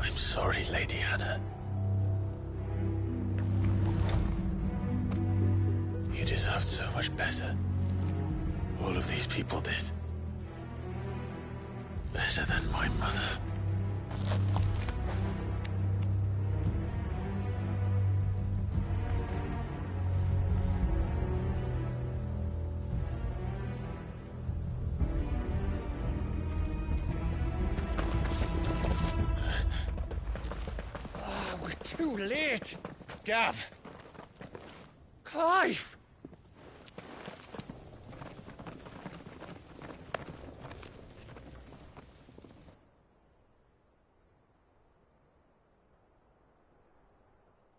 I'm sorry, Lady Hannah. You deserved so much better. All of these people did. Better than my mother. We're too late! Gav! Clive!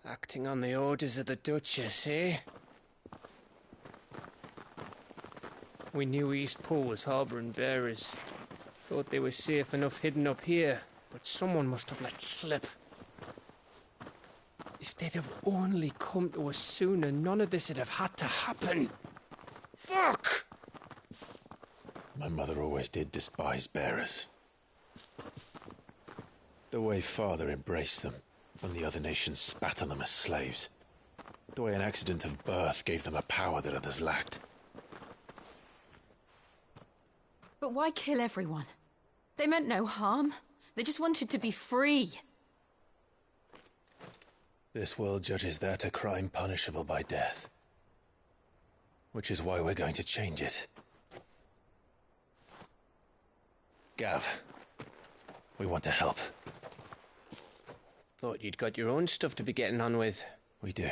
Acting on the orders of the Duchess, eh? We knew East Pool was harbouring bearers. Thought they were safe enough hidden up here, but someone must have let slip. If they'd have only come to us sooner, none of this would have had to happen. Fuck! My mother always did despise bearers. The way Father embraced them, when the other nations spat on them as slaves. The way an accident of birth gave them a power that others lacked. But why kill everyone? They meant no harm. They just wanted to be free. This world judges that a crime punishable by death. Which is why we're going to change it. Gav, we want to help. Thought you'd got your own stuff to be getting on with. We do.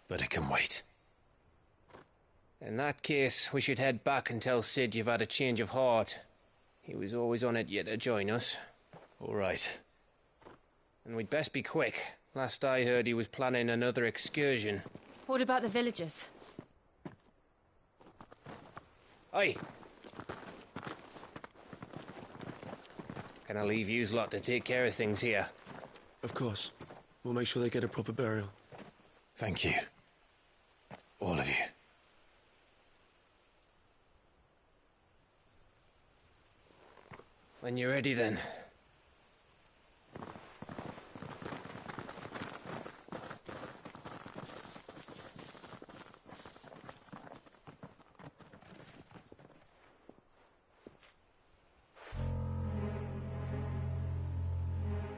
But it can wait. In that case, we should head back and tell Sid you've had a change of heart. He was always on it yet to join us. All right. And we'd best be quick. Last I heard, he was planning another excursion. What about the villagers? Aye. Can I leave yous lot to take care of things here? Of course. We'll make sure they get a proper burial. Thank you. All of you. When you're ready, then.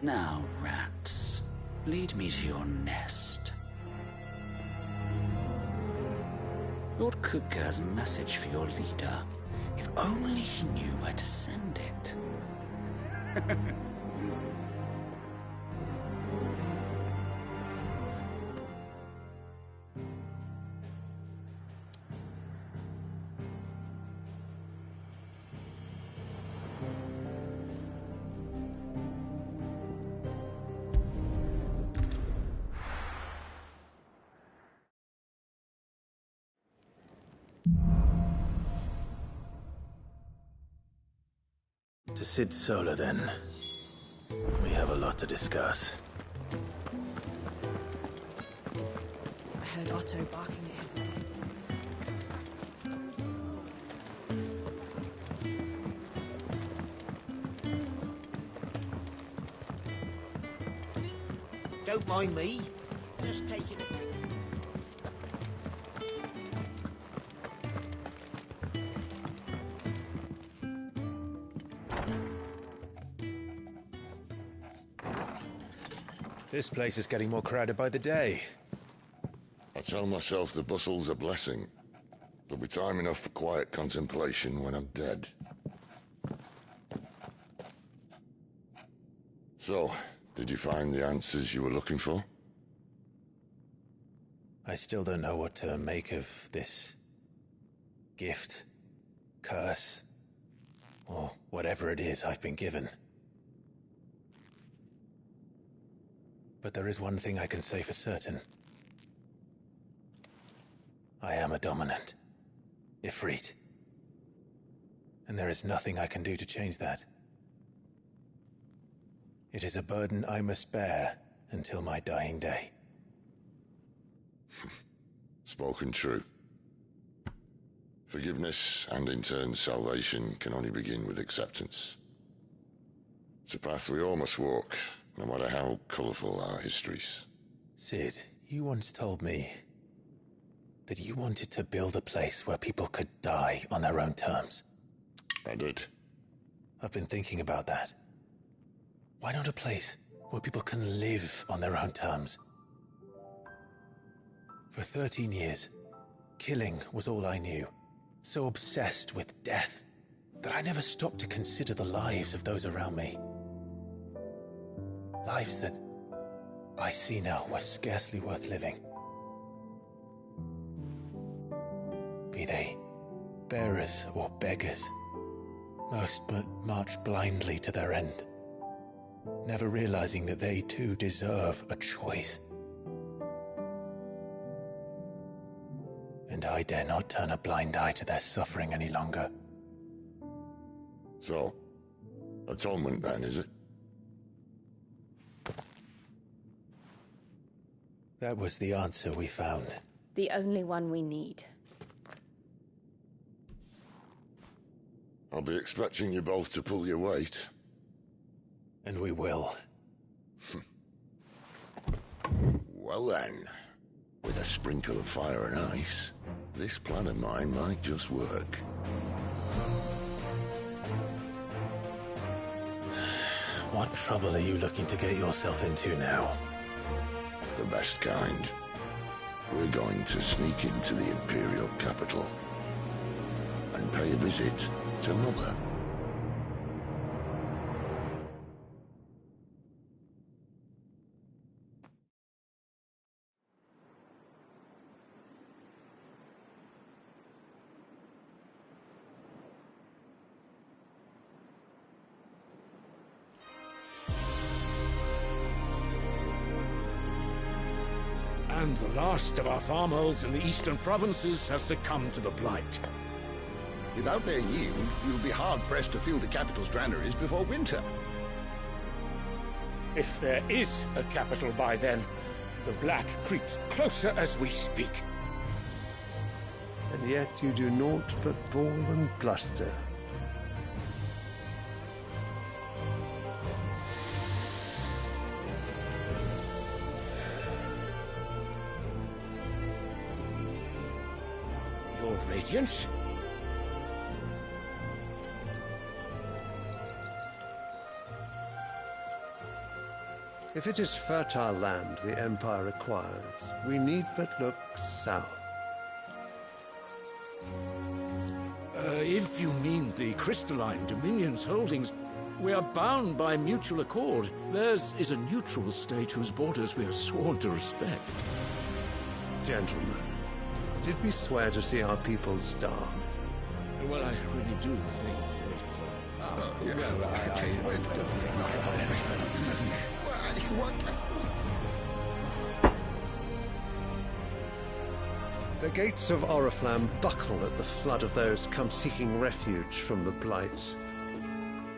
Now, rats, lead me to your nest. Lord Kupka has a message for your leader. If only he knew where to send it. To Sid Solar, then. We have a lot to discuss. I heard Otto barking at his name. Don't mind me. Just taking it. This place is getting more crowded by the day. I tell myself the bustle's a blessing. There'll be time enough for quiet contemplation when I'm dead. So, did you find the answers you were looking for? I still don't know what to make of this gift, curse, or whatever it is I've been given. But there is one thing I can say for certain. I am a dominant, Ifrit. And there is nothing I can do to change that. It is a burden I must bear until my dying day. Spoken true. Forgiveness and in turn salvation can only begin with acceptance. It's a path we all must walk, no matter how colourful our histories. Sid, you once told me that you wanted to build a place where people could die on their own terms. I did. I've been thinking about that. Why not a place where people can live on their own terms? For 13 years, killing was all I knew. So obsessed with death that I never stopped to consider the lives of those around me. Lives that I see now were scarcely worth living. Be they bearers or beggars, most march blindly to their end, never realizing that they too deserve a choice. And I dare not turn a blind eye to their suffering any longer. So, atonement then, is it? That was the answer we found. The only one we need. I'll be expecting you both to pull your weight. And we will. Well then, with a sprinkle of fire and ice, this plan of mine might just work. What trouble are you looking to get yourself into now? The best kind. We're going to sneak into the Imperial capital and pay a visit to Mother. And the last of our farmholds in the eastern provinces has succumbed to the blight. Without their yield, you'll be hard-pressed to fill the capital's granaries before winter. If there is a capital by then, the black creeps closer as we speak. And yet you do naught but bawl and bluster. Your Radiance? If it is fertile land the Empire requires, we need but look south. If you mean the crystalline Dominion's holdings, we are bound by mutual accord. Theirs is a neutral state whose borders we have sworn to respect. Gentlemen, did we swear to see our people starve? Well, I really do think The gates of Oriflamme buckle at the flood of those come seeking refuge from the blight.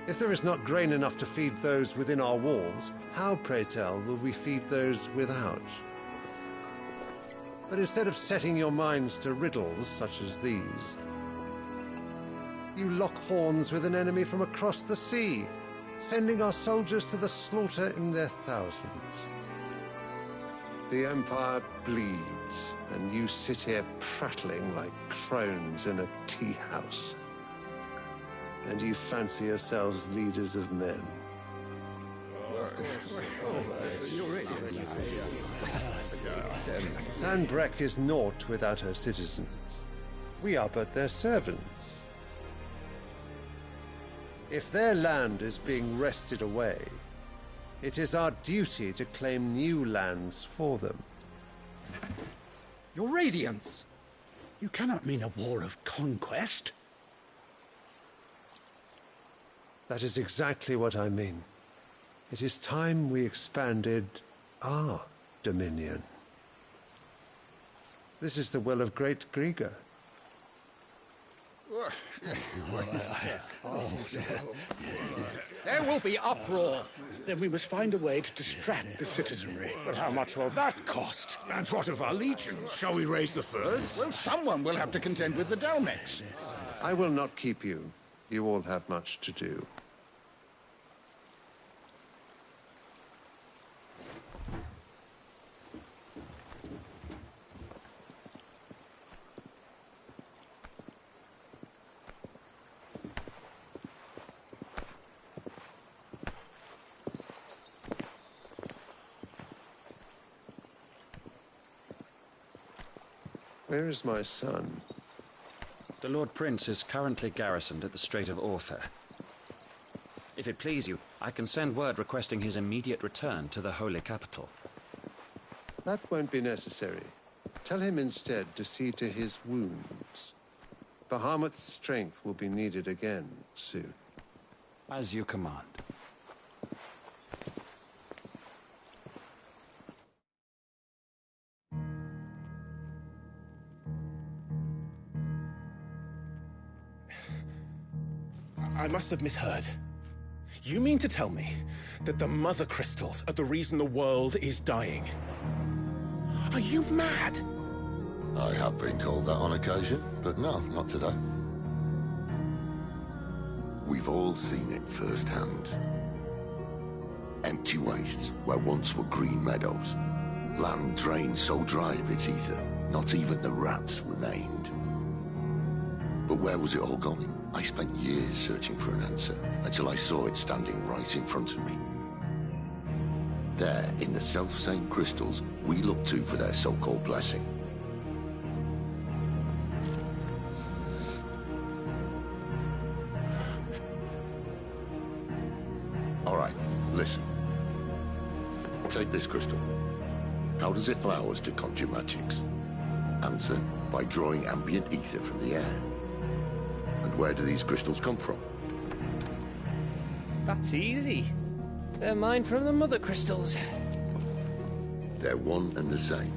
If there is not grain enough to feed those within our walls, how, pray tell, will we feed those without? But instead of setting your minds to riddles such as these, you lock horns with an enemy from across the sea, sending our soldiers to the slaughter in their thousands. The Empire bleeds, and you sit here prattling like crones in a tea house. And you fancy yourselves leaders of men. Sandbreck is naught without her citizens. We are but their servants. If their land is being wrested away, it is our duty to claim new lands for them. Your Radiance! You cannot mean a war of conquest. That is exactly what I mean. It is time we expanded our dominion. This is the will of great Grieger. There will be uproar. Then we must find a way to distract the citizenry. But how much will that cost? And what of our legions? Shall we raise the furs? Well, someone will have to contend with the Dalmex. I will not keep you. You all have much to do. Where is my son? The Lord Prince is currently garrisoned at the Strait of Arthur. If it please you, I can send word requesting his immediate return to the Holy Capital. That won't be necessary. Tell him instead to see to his wounds. Bahamut's strength will be needed again soon. As you command. I must have misheard. You mean to tell me that the Mother Crystals are the reason the world is dying? Are you mad? I have been called that on occasion, but no, not today. We've all seen it firsthand. Empty wastes where once were green meadows. Land drained so dry of its ether, not even the rats remained. But where was it all going? I spent years searching for an answer, until I saw it standing right in front of me. There, in the self-same crystals, we look to for their so-called blessing. All right, listen. Take this crystal. How does it allow us to conjure magics? Answer, by drawing ambient ether from the air. And where do these crystals come from? That's easy. They're mined from the Mother Crystals. They're one and the same.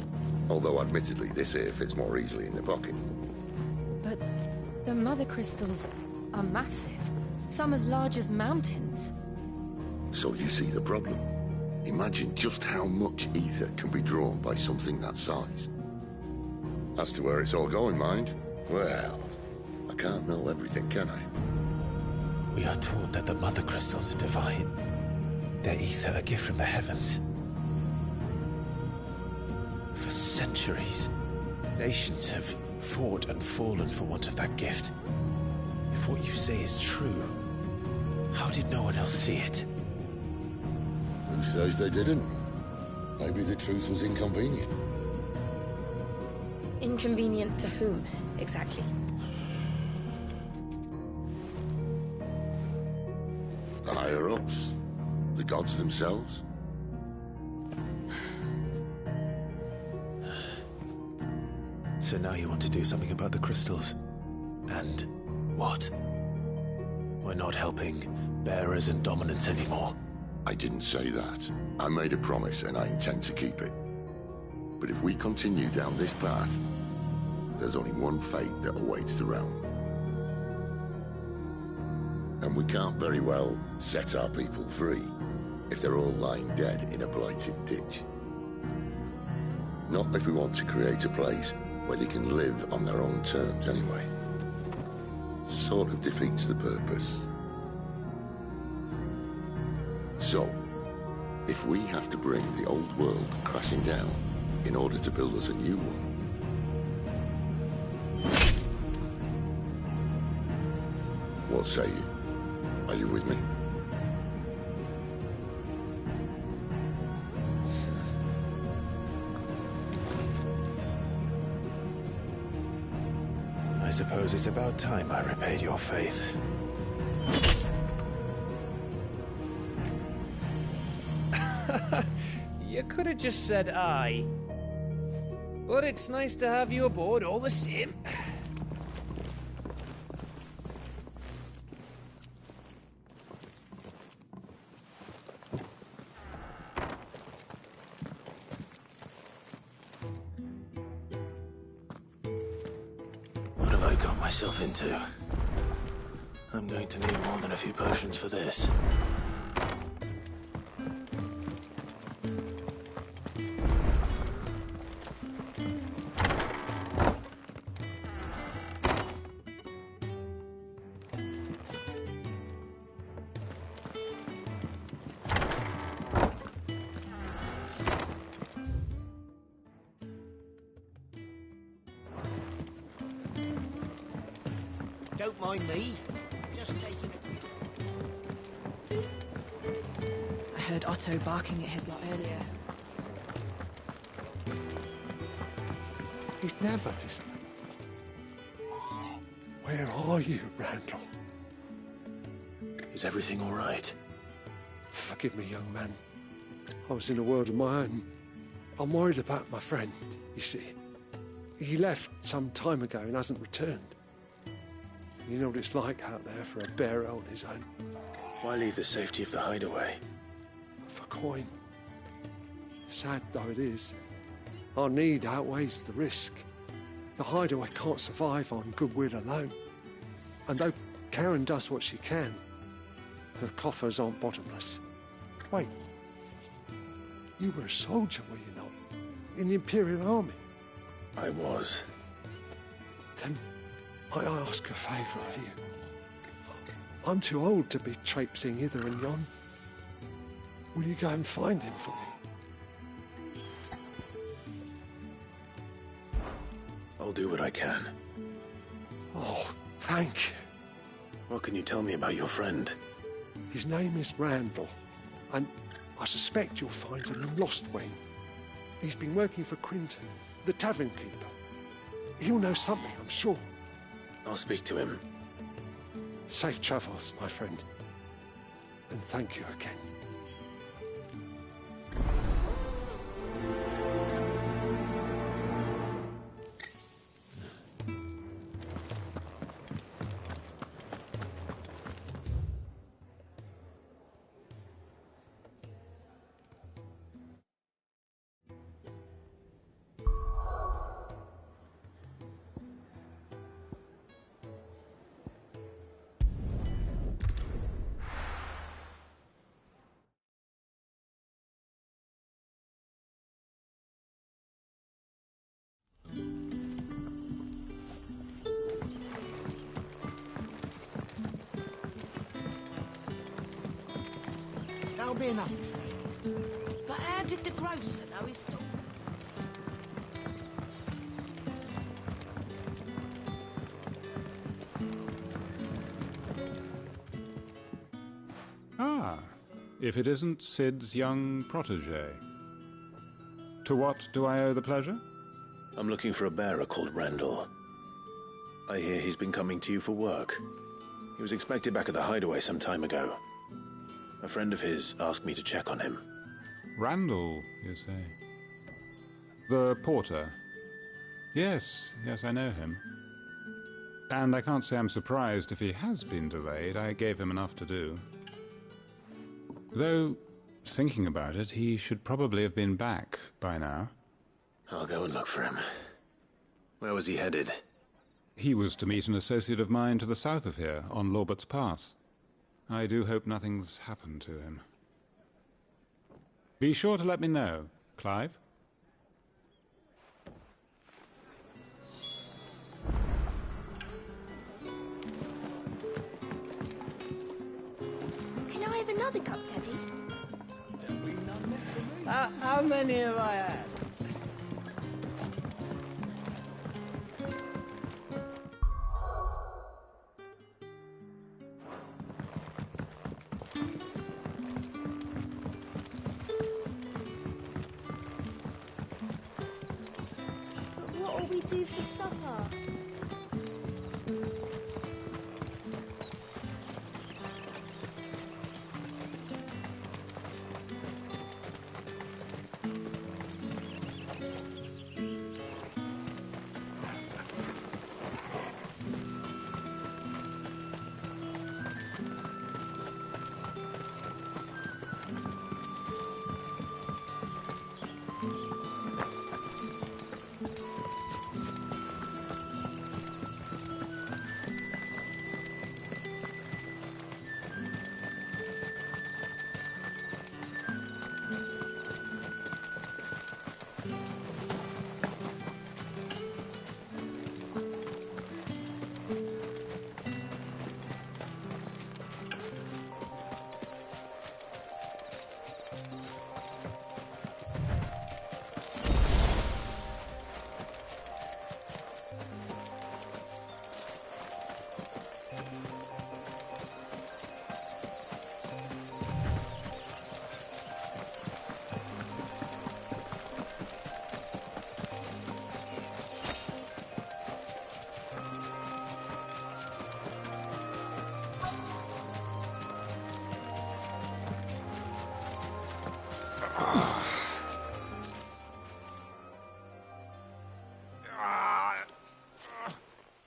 Although admittedly this here fits more easily in the pocket. But the Mother Crystals are massive. Some as large as mountains. So you see the problem. Imagine just how much ether can be drawn by something that size. As to where it's all going, mind, well, I can't know everything, can I? We are taught that the Mother Crystals are divine. Their ether a gift from the heavens. For centuries, nations have fought and fallen for want of that gift. If what you say is true, how did no one else see it? Who says they didn't? Maybe the truth was inconvenient. Inconvenient to whom, exactly? The higher-ups? The gods themselves? So now you want to do something about the crystals. And what? We're not helping bearers and dominants anymore. I didn't say that. I made a promise and I intend to keep it. But if we continue down this path, there's only one fate that awaits the realm. And we can't very well set our people free if they're all lying dead in a blighted ditch. Not if we want to create a place where they can live on their own terms anyway. Sort of defeats the purpose. So, if we have to bring the old world crashing down in order to build us a new one, what say you? Are you with me? I suppose it's about time I repaid your faith. You could have just said aye. But it's nice to have you aboard all the same. What have I got myself into? I'm going to need more than a few potions for this. Don't mind me. Just taking it. I heard Otto barking at his lot earlier. He's never listening. Where are you, Randall? Is everything all right? Forgive me, young man. I was in a world of my own. I'm worried about my friend, you see. He left some time ago and hasn't returned. You know what it's like out there for a bearer on his own. Why leave the safety of the hideaway? For coin. Sad though it is, our need outweighs the risk. The hideaway can't survive on goodwill alone. And though Karen does what she can, her coffers aren't bottomless. Wait. You were a soldier, were you not? In the Imperial Army? I was. Then might I ask a favour of you? I'm too old to be traipsing hither and yon. Will you go and find him for me? I'll do what I can. Oh, thank you. What can you tell me about your friend? His name is Randall, and I suspect you'll find him in Lost Wing. He's been working for Quinton, the tavern keeper. He'll know something, I'm sure. I'll speak to him. Safe travels, my friend. And thank you again. That'll be enough today. But how did the grocer know his dog? Ah, if it isn't Sid's young protege. To what do I owe the pleasure? I'm looking for a bearer called Randall. I hear he's been coming to you for work. He was expected back at the hideaway some time ago. A friend of his asked me to check on him. Randall, you say? The porter? Yes, I know him. And I can't say I'm surprised if he has been delayed. I gave him enough to do. Though, thinking about it, he should probably have been back by now. I'll go and look for him. Where was he headed? He was to meet an associate of mine to the south of here, on Lorbert's Pass. I do hope nothing's happened to him. Be sure to let me know, Clive. Can I have another cup, Daddy? How many have I had? What'll we do for supper?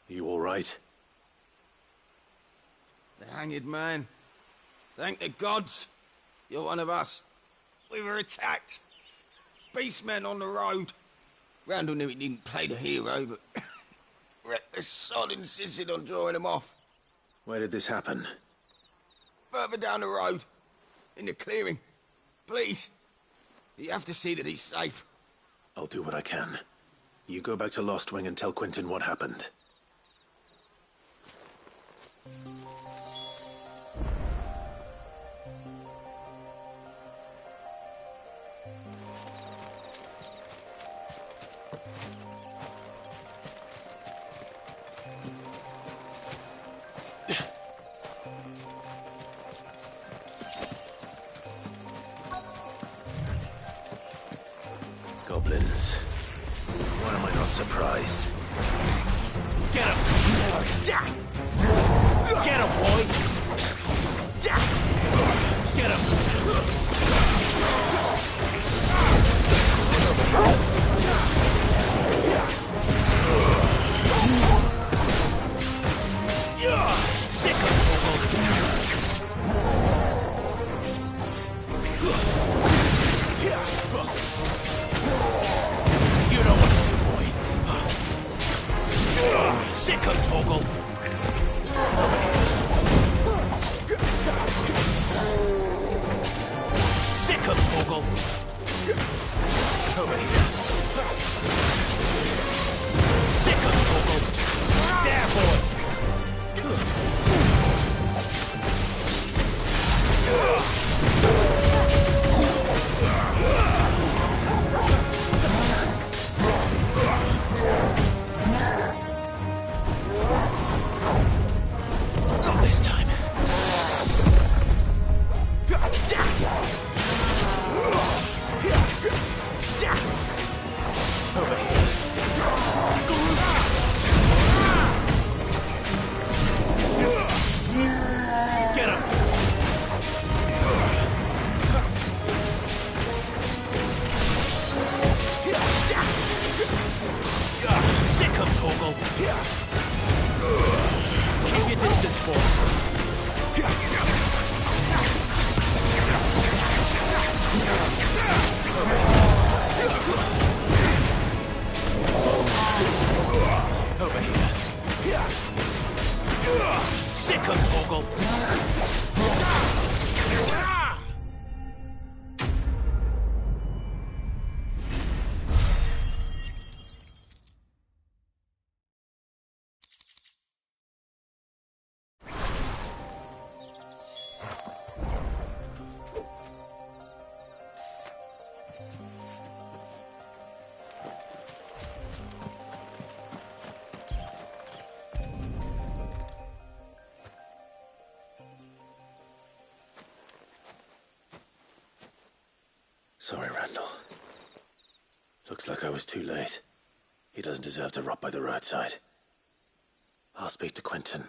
You all right? The hanged man. Thank the gods. You're one of us. We were attacked. Beastmen on the road. Randall knew he didn't play the hero, but reckless sod insisted on drawing him off. Where did this happen? Further down the road. In the clearing. Please. You have to see that he's safe. I'll do what I can. You go back to Lost Wing and tell Quentin what happened. Goblins. Why am I not surprised? Get him! Get him, boy! Get him! Sick of You know what to do, boy. Sicko Toggle. Sicko Toggle. Over here. Sicko Toggle. There, boy. Not this time. Over here. Get him. Sick of Toggle. Keep your distance, boy. Over here. Sick of Toggle. Sorry, Randall. Looks like I was too late. He doesn't deserve to rot by the roadside. I'll speak to Quentin.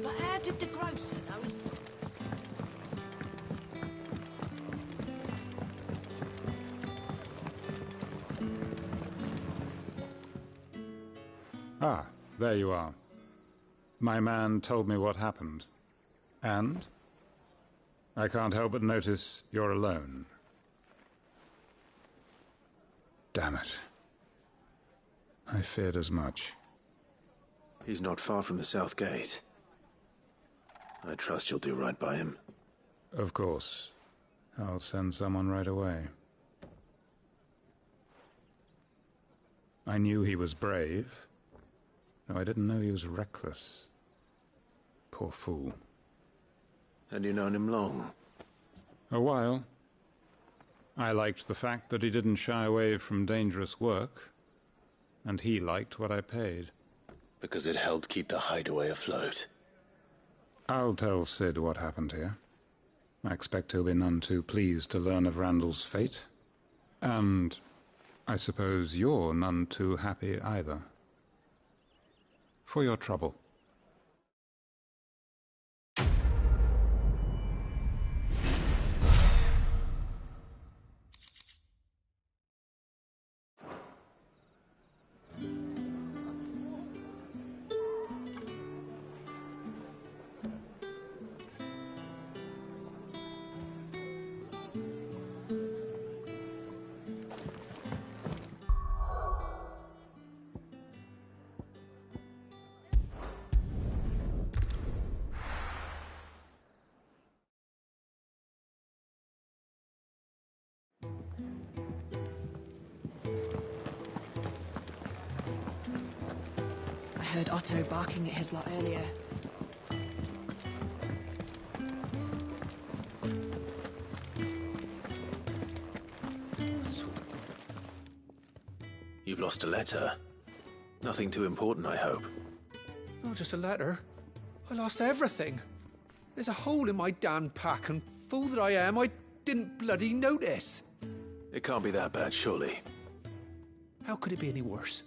But how did the grocer know his... Ah, there you are. My man told me what happened. And? I can't help but notice you're alone. Damn it. I feared as much. He's not far from the South Gate. I trust you'll do right by him. Of course. I'll send someone right away. I knew he was brave. though I didn't know he was reckless. Poor fool. And you known him long? A while. I liked the fact that he didn't shy away from dangerous work, and he liked what I paid. Because it helped keep the hideaway afloat. I'll tell Sid what happened here. I expect he'll be none too pleased to learn of Randall's fate. And I suppose you're none too happy either. For your trouble. I heard Otto barking at his lot earlier. You've lost a letter. Nothing too important, I hope. Not just a letter. I lost everything. There's a hole in my damned pack, and fool that I am, I didn't bloody notice. It can't be that bad, surely. How could it be any worse?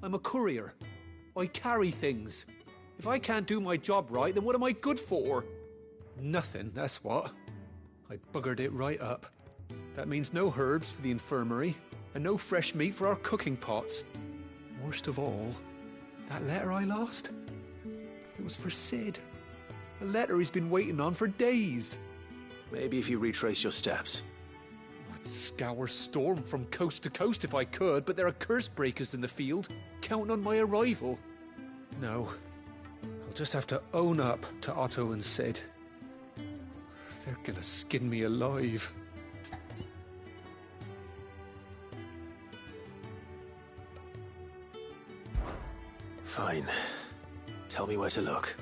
I'm a courier. I carry things. If I can't do my job right, then what am I good for? Nothing, that's what. I buggered it right up. That means no herbs for the infirmary, and no fresh meat for our cooking pots. Worst of all, that letter I lost? It was for Sid. A letter he's been waiting on for days. Maybe if you retrace your steps. I'd scour Storm from coast to coast if I could, but there are curse breakers in the field, counting on my arrival. No, I'll just have to own up to Otto and Sid. They're gonna skin me alive. Fine. Tell me where to look.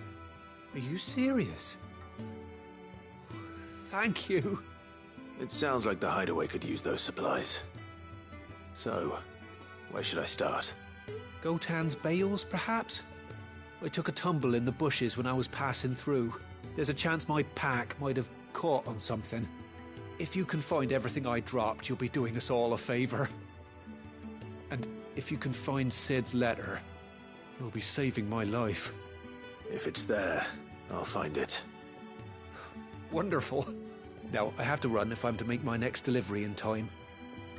Are you serious? Thank you. It sounds like the hideaway could use those supplies. So, where should I start? Gotan's bales, perhaps? I took a tumble in the bushes when I was passing through. There's a chance my pack might have caught on something. If you can find everything I dropped, you'll be doing us all a favor. And if you can find Sid's letter, you'll be saving my life. If it's there, I'll find it. Wonderful. Now, I have to run if I'm to make my next delivery in time.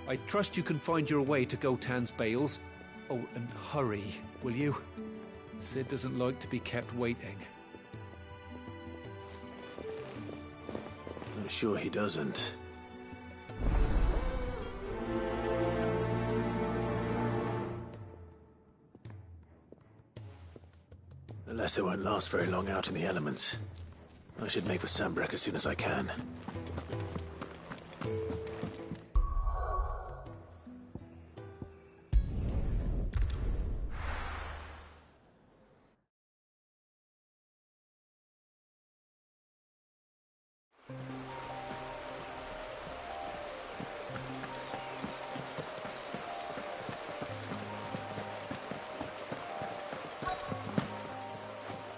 I trust you can find your way to Gotan's bales. Oh, and hurry, will you? Sid doesn't like to be kept waiting. I'm sure he doesn't. The letter won't last very long out in the elements. I should make for Sambrek as soon as I can.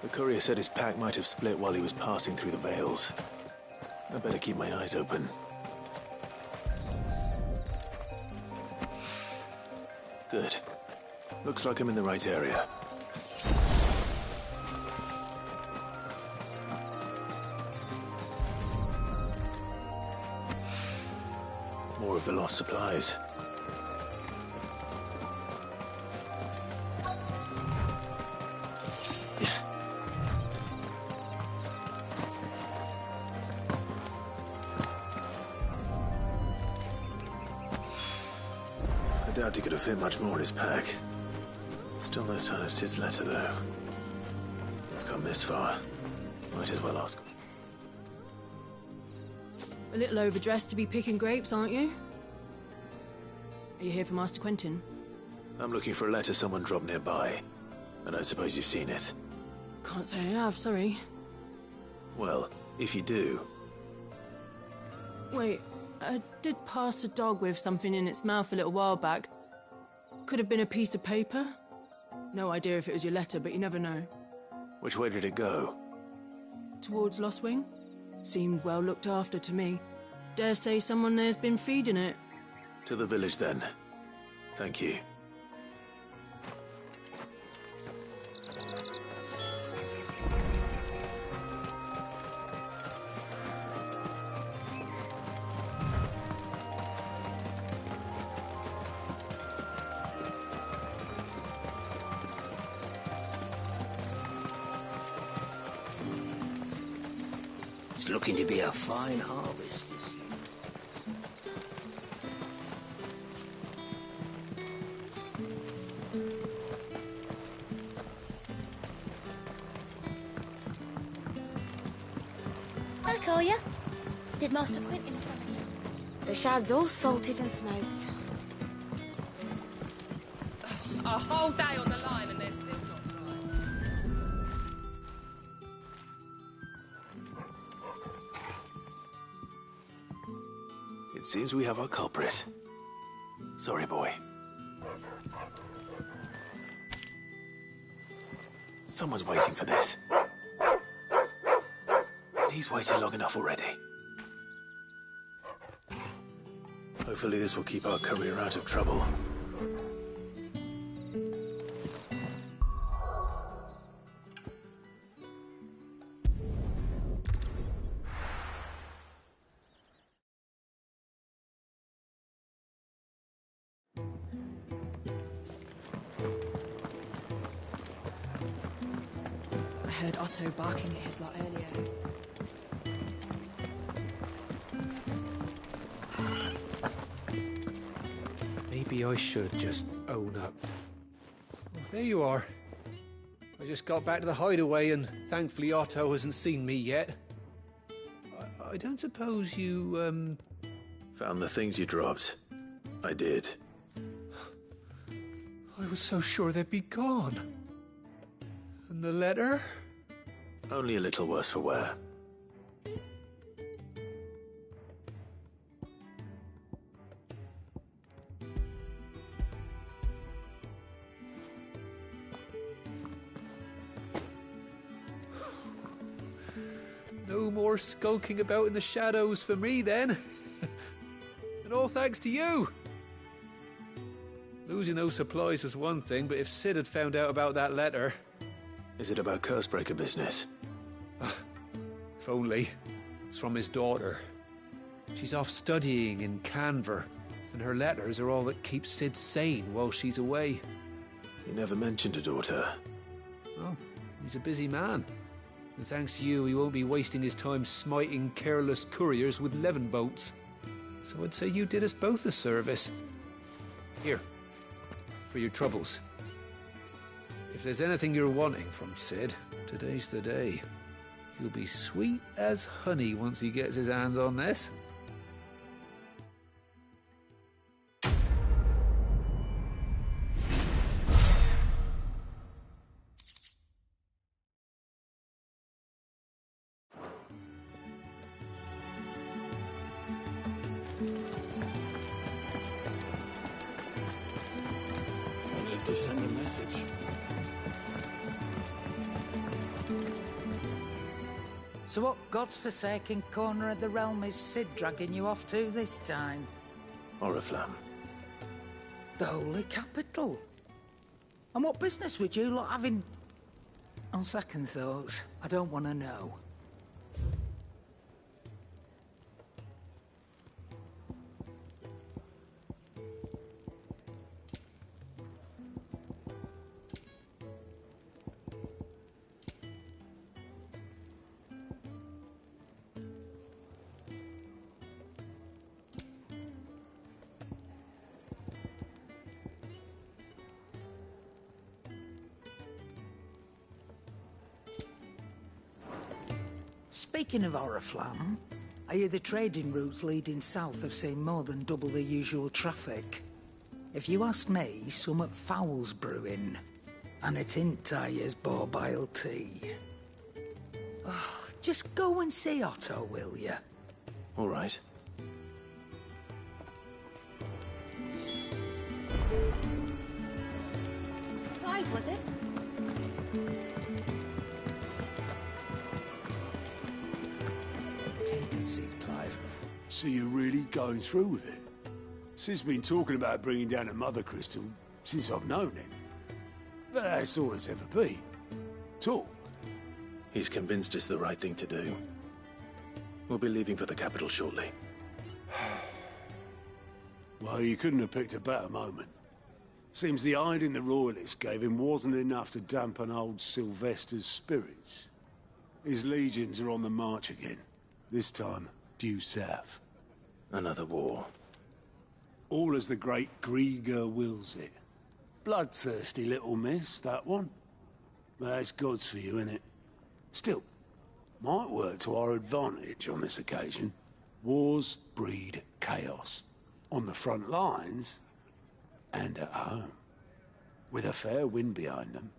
The courier said his pack might have split while he was passing through the Vales. I better keep my eyes open. Good. Looks like I'm in the right area. More of the lost supplies. I doubt he could have fit much more in his pack. Still no sign of Sid's letter, though. We've come this far. Might as well ask. A little overdressed to be picking grapes, aren't you? Are you here for Master Quentin? I'm looking for a letter someone dropped nearby. And I suppose you've seen it? Can't say I have, sorry. Well, if you do... Wait, I did pass a dog with something in its mouth a little while back. Could have been a piece of paper. No idea if it was your letter, but you never know. Which way did it go? Towards Lost Wing. Seemed well looked after to me. Dare say someone there's been feeding it. To the village, then. Thank you. It's looking to be a fine harvest this year. I'll call you. Did Master Quentin summon you? The shad's all salted and smoked. A whole day on the line and they're still not dry. It seems we have our culprit. Sorry, boy. Someone's waiting for this. And he's waited long enough already. Hopefully this will keep our career out of trouble. I heard Otto barking at his lot earlier. Maybe I should just own up. Well, there you are. I just got back to the hideaway and thankfully Otto hasn't seen me yet. I don't suppose you, Found the things you dropped. I did. I was so sure they'd be gone. And the letter? Only a little worse for wear. No more skulking about in the shadows for me, then. And all thanks to you. Losing those supplies was one thing, but if Sid had found out about that letter... Is it about Cursebreaker business? If only. It's from his daughter. She's off studying in Canver, and her letters are all that keep Sid sane while she's away. You never mentioned a daughter. Oh, he's a busy man. And thanks to you, he won't be wasting his time smiting careless couriers with levin boats. So I'd say you did us both a service. Here, for your troubles. If there's anything you're wanting from Sid, today's the day. He'll be sweet as honey once he gets his hands on this. I need to send a message. So what god's-forsaken corner of the realm is Sid dragging you off to this time? Oriflamme. The holy capital. And what business would you lot have in... On second thoughts, I don't want to know. Speaking of Oriflamme, I hear the trading routes leading south have seen more than double the usual traffic. If you ask me, somewhat foul's brewing. And it ain't Tyre's borbile tea. Oh, just go and see Otto, will you? All right. Clive, was it? Take a seat, Clive. So you're really going through with it? Sid's been talking about bringing down a mother crystal since I've known him. But that's all it's ever been. Talk. He's convinced it's the right thing to do. We'll be leaving for the capital shortly. Well, you couldn't have picked a better moment. Seems the hiding the royalists gave him wasn't enough to dampen old Sylvester's spirits. His legions are on the march again. This time, due south. Another war. All as the great Grieger wills it. Bloodthirsty little miss, that one. That's God's for you, innit? Still, might work to our advantage on this occasion. Wars breed chaos. On the front lines, and at home. With a fair wind behind them,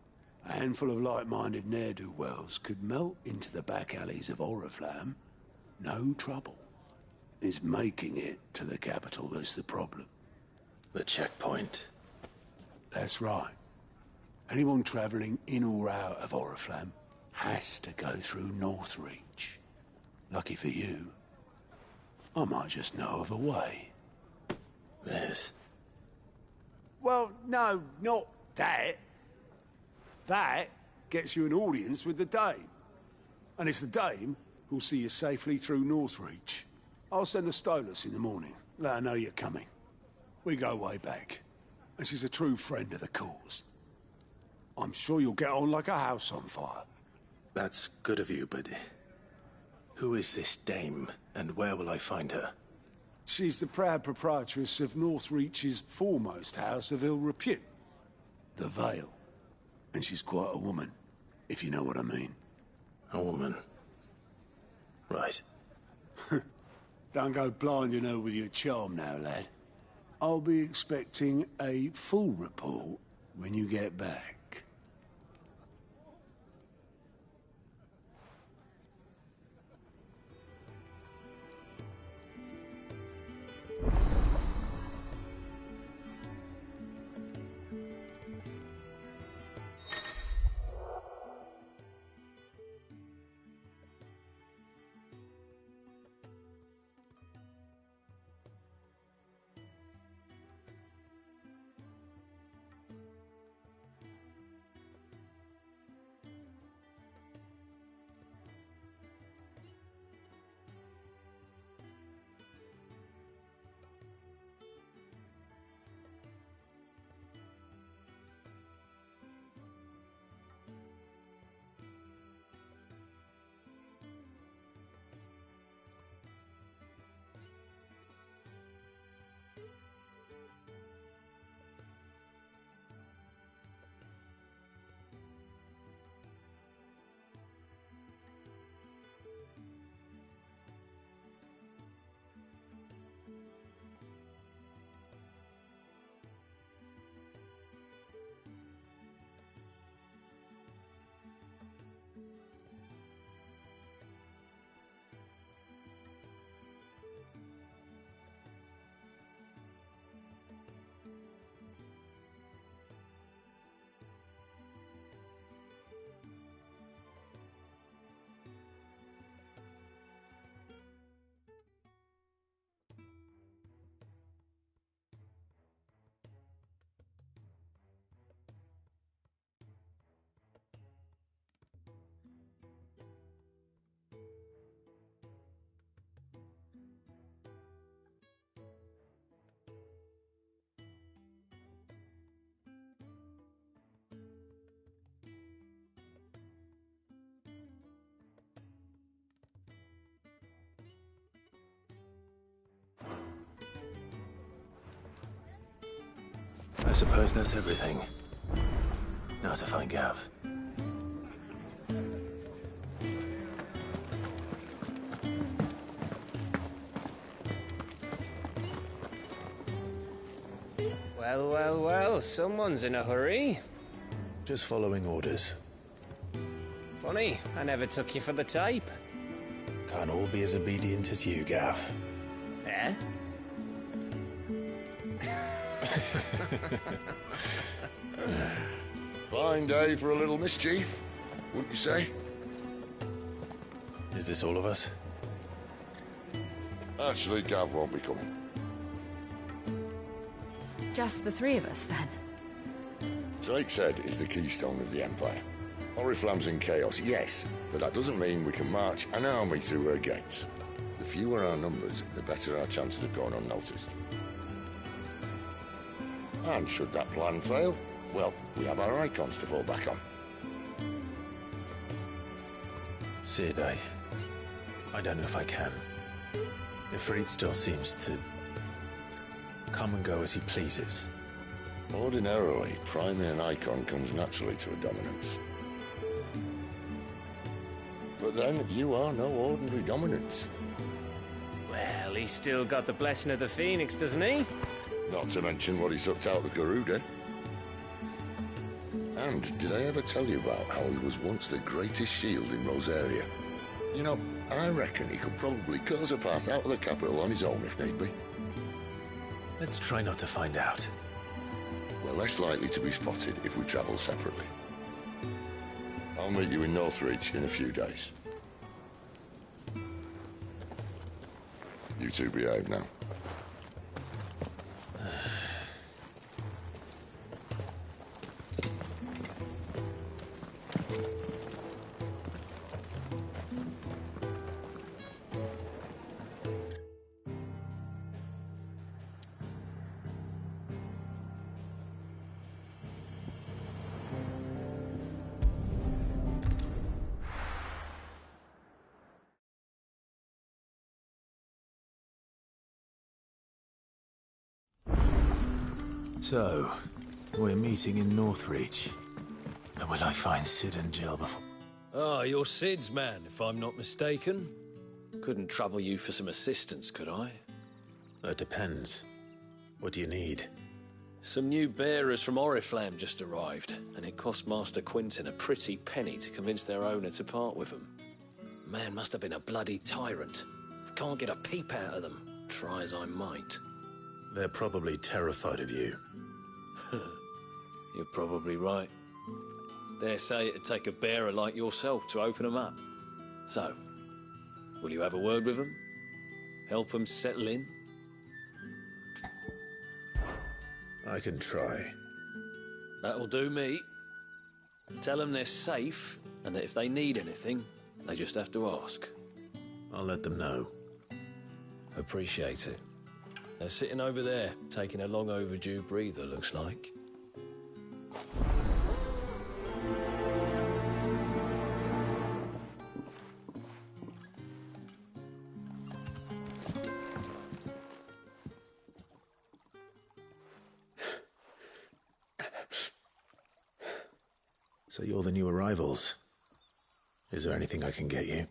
a handful of like-minded ne'er-do-wells could melt into the back alleys of Oriflamme. No trouble. It's making it to the capital that's the problem. The checkpoint. That's right. Anyone travelling in or out of Oriflamme has to go through Northreach. Lucky for you, I might just know of a way. There's... Well, no, not that. That gets you an audience with the Dame. And it's the Dame who'll see you safely through Northreach. I'll send the Stolas in the morning. Let her know you're coming. We go way back. And she's a true friend of the cause. I'm sure you'll get on like a house on fire. That's good of you, but... who is this Dame, and where will I find her? She's the proud proprietress of Northreach's foremost house of ill repute. The Vale. And she's quite a woman, if you know what I mean. A woman? Right. Don't go blinding her with your charm now, lad. I'll be expecting a full report when you get back. I suppose that's everything. Now to find Gav. Well, well, well, someone's in a hurry. Just following orders. Funny, I never took you for the type. Can't all be as obedient as you, Gav. Eh? Fine day for a little mischief, wouldn't you say? Is this all of us? Actually, Gav won't be coming. Just the three of us, then? Drake's Head is the keystone of the Empire. Oriflamme's in chaos, yes, but that doesn't mean we can march an army through her gates. The fewer our numbers, the better our chances of going unnoticed. And should that plan fail, well, we have our icons to fall back on. Sid, I don't know if I can. Ifrit still seems to come and go as he pleases. Ordinarily, priming an icon comes naturally to a dominance. But then, you are no ordinary dominance. Well, he's still got the blessing of the Phoenix, doesn't he? Not to mention what he sucked out of Garuda. And did I ever tell you about how he was once the greatest shield in Rosaria? You know, I reckon he could probably cut us a path out of the capital on his own if need be. Let's try not to find out. We're less likely to be spotted if we travel separately. I'll meet you in Northreach in a few days. You two behave now. So, we're meeting in Northreach. And will I find Sid and Jill before... Ah, you're Sid's man, if I'm not mistaken. Couldn't trouble you for some assistance, could I? That depends. What do you need? Some new bearers from Oriflamme just arrived, and it cost Master Quintin a pretty penny to convince their owner to part with them. Man must have been a bloody tyrant. I can't get a peep out of them, try as I might. They're probably terrified of you. You're probably right. Dare say it'd take a bearer like yourself to open them up. So, will you have a word with them? Help them settle in? I can try. That'll do me. Tell them they're safe, and that if they need anything, they just have to ask. I'll let them know. Appreciate it. They're sitting over there, taking a long overdue breather, looks like. So you're the new arrivals. Is there anything I can get you?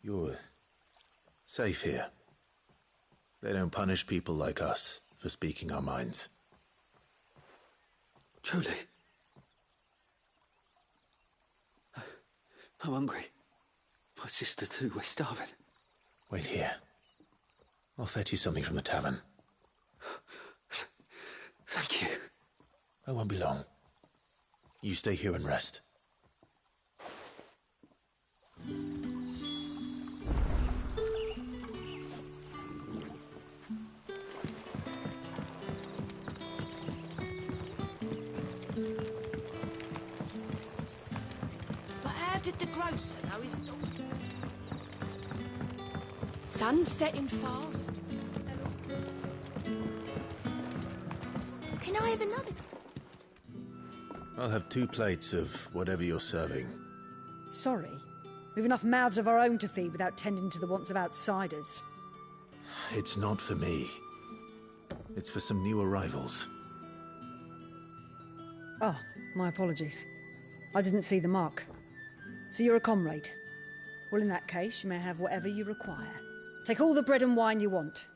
You're safe here. They don't punish people like us for speaking our minds. Truly. I'm hungry. My sister too, we're starving. Wait here. I'll fetch you something from the tavern. Thank you. I won't be long. You stay here and rest. But how did the grocer know his daughter? Sun's setting fast. Can I have another? I'll have 2 plates of whatever you're serving. Sorry. We've enough mouths of our own to feed without tending to the wants of outsiders. It's not for me. It's for some new arrivals. Oh, my apologies. I didn't see the mark. So you're a comrade. Well, in that case, you may have whatever you require. Take all the bread and wine you want.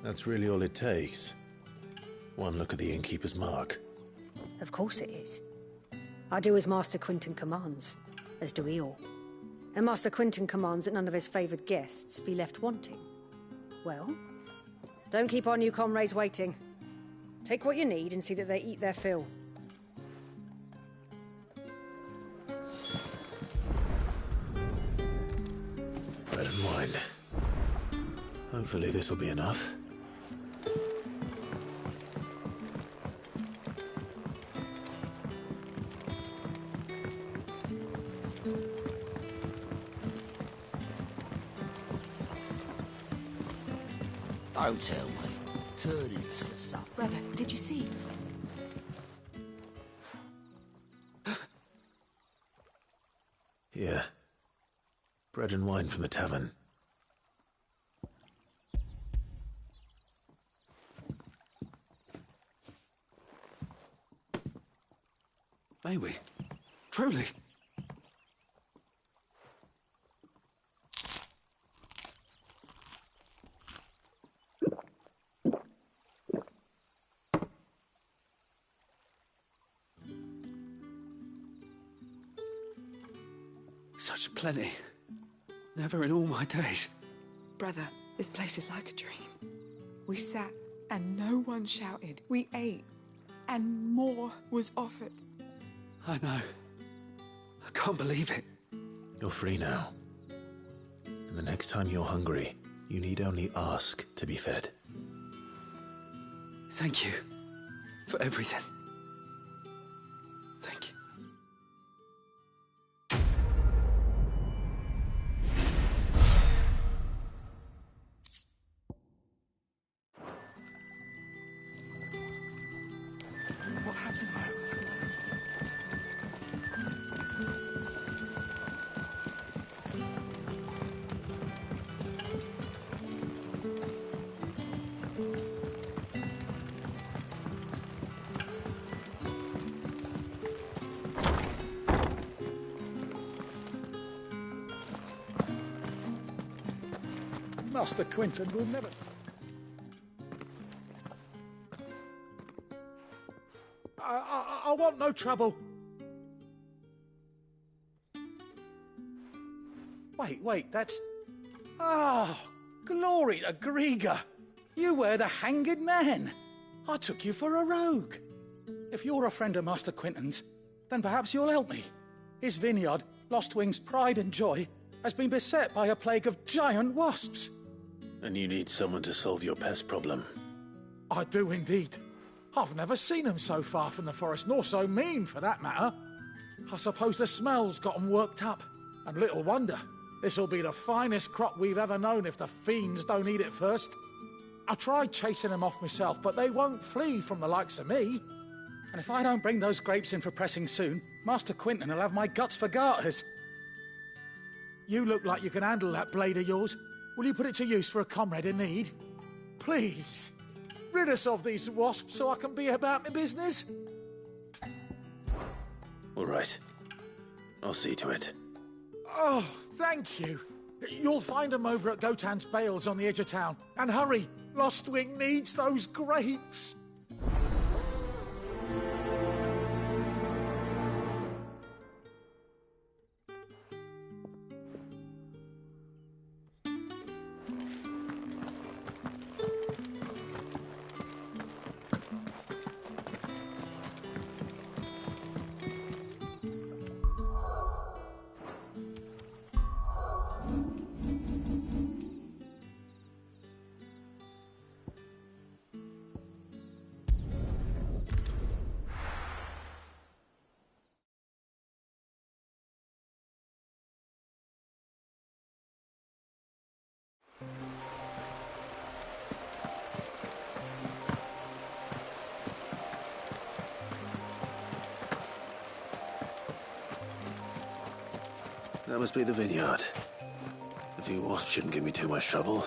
That's really all it takes. One look at the innkeeper's mark. Of course it is. I do as Master Quinton commands, as do we all. And Master Quinton commands that none of his favoured guests be left wanting. Well, don't keep our new comrades waiting. Take what you need and see that they eat their fill. Bread and wine. Hopefully this will be enough. Don't tell me. Turnips for supper. Brother, did you see? Yeah. Bread and wine from the tavern. May we? Truly? Such plenty. Never in all my days. Brother, this place is like a dream. We sat and no one shouted. We ate and more was offered. I know. I can't believe it. You're free now. And the next time you're hungry, you need only ask to be fed. Thank you for everything. Thank you. What happens to us now? Master Quinton will never... I want no trouble. Wait, that's... Oh, glory to Griga. You were the hanged man. I took you for a rogue. If you're a friend of Master Quinton's, then perhaps you'll help me. His vineyard, Lostwing's pride and joy, has been beset by a plague of giant wasps. And you need someone to solve your pest problem. I do indeed. I've never seen them so far from the forest, nor so mean, for that matter. I suppose the smell's got them worked up. And little wonder. This'll be the finest crop we've ever known if the fiends don't eat it first. I tried chasing them off myself, but they won't flee from the likes of me. And if I don't bring those grapes in for pressing soon, Master Quinton will have my guts for garters. You look like you can handle that blade of yours. Will you put it to use for a comrade in need? Please. Rid us of these wasps so I can be about my business. All right. I'll see to it. Oh, thank you. You'll find them over at Gotan's Bales on the edge of town. And hurry, Lostwing needs those grapes. That must be the vineyard. A few wasps shouldn't give me too much trouble.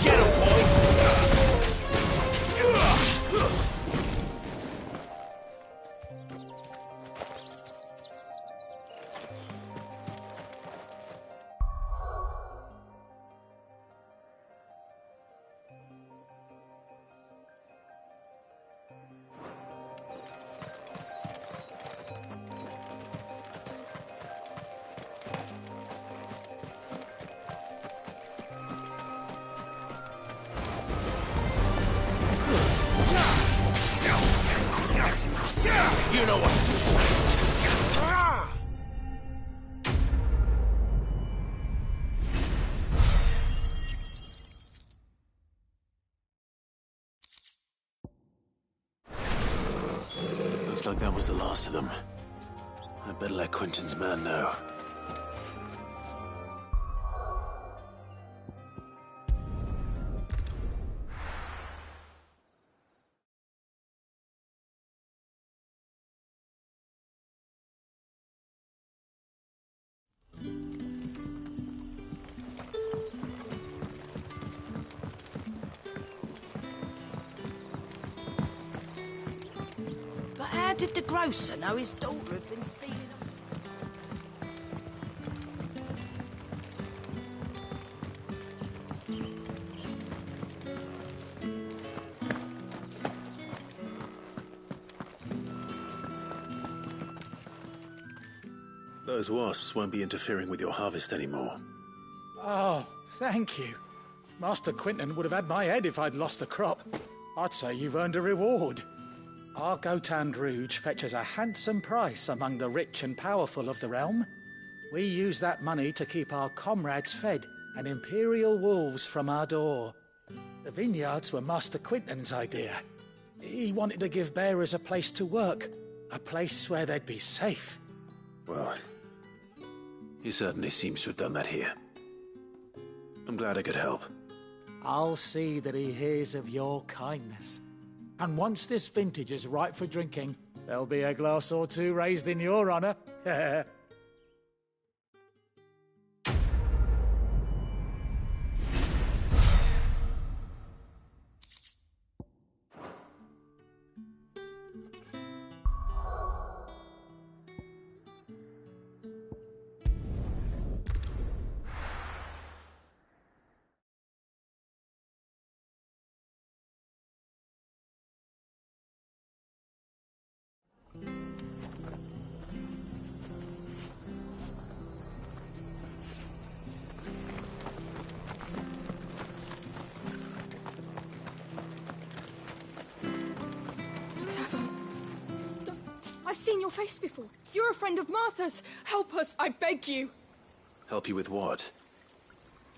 Get him, boy! You know what to do. Looks like that was the last of them. I better let Quentin's man know. But how did the grocer know his daughter had been stealing them? Those wasps won't be interfering with your harvest anymore. Oh, thank you. Master Quentin would have had my head if I'd lost the crop. I'd say you've earned a reward. Our Gotand Rouge fetches a handsome price among the rich and powerful of the realm. We use that money to keep our comrades fed and imperial wolves from our door. The vineyards were Master Quentin's idea. He wanted to give bearers a place to work, a place where they'd be safe. Well, he certainly seems to have done that here. I'm glad I could help. I'll see that he hears of your kindness. And once this vintage is ripe for drinking, there'll be a glass or two raised in your honour. I've seen your face before. You're a friend of Martha's. Help us, I beg you. Help you with what?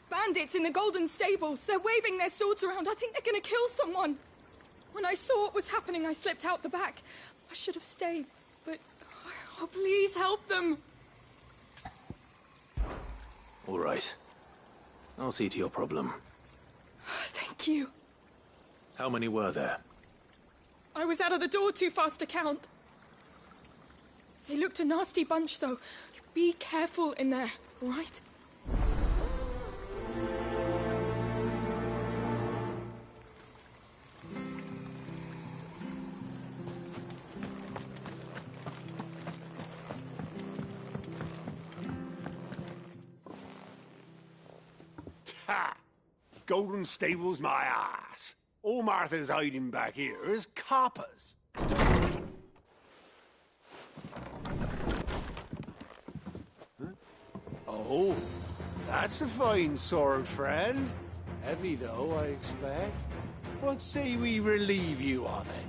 Bandits in the Golden Stables. They're waving their swords around. I think they're going to kill someone. When I saw what was happening, I slipped out the back. I should have stayed, but... Oh, please help them. All right. I'll see to your problem. Thank you. How many were there? I was out of the door too fast to count. They looked a nasty bunch, though. Be careful in there, all right? Ha! Golden Stables, my ass. All Martha's hiding back here is coppers. Oh, that's a fine sword, friend. Heavy, though, I expect. What say we relieve you of it?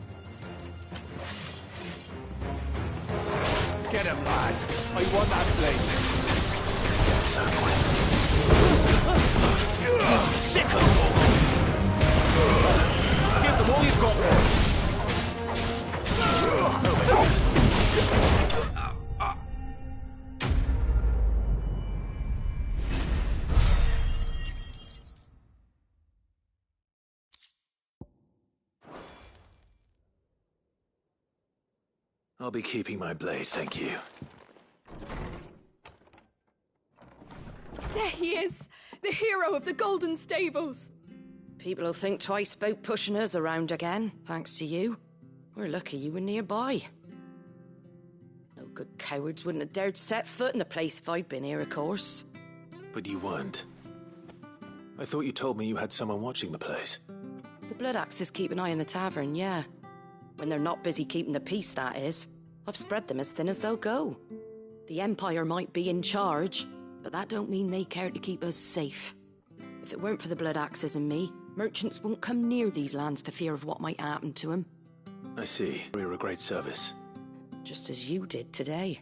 Get him, lads. I want that blade. Sick of talking! Give them all you've got. I'll be keeping my blade, thank you. There! he is! The hero of the Golden Stables! People will think twice about pushing us around again, thanks to you. We're lucky you were nearby. No good cowards wouldn't have dared set foot in the place if I'd been here, of course. But you weren't. I thought you told me you had someone watching the place. The Blood Axes keep an eye on the tavern, yeah. When they're not busy keeping the peace, that is. I've spread them as thin as they'll go. The Empire might be in charge, but that don't mean they care to keep us safe. If it weren't for the Blood Axes and me, merchants won't come near these lands for fear of what might happen to them. I see. You're a great service. Just as you did today.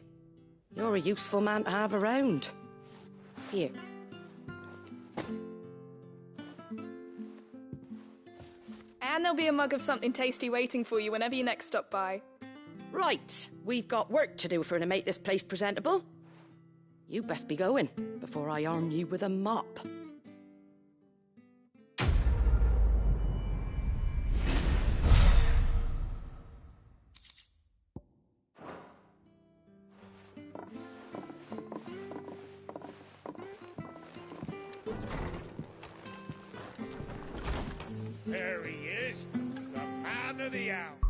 You're a useful man to have around. Here. And there'll be a mug of something tasty waiting for you whenever you next stop by. Right, we've got work to do to make this place presentable. You best be going, before I arm you with a mop. There he is, the man of the hour.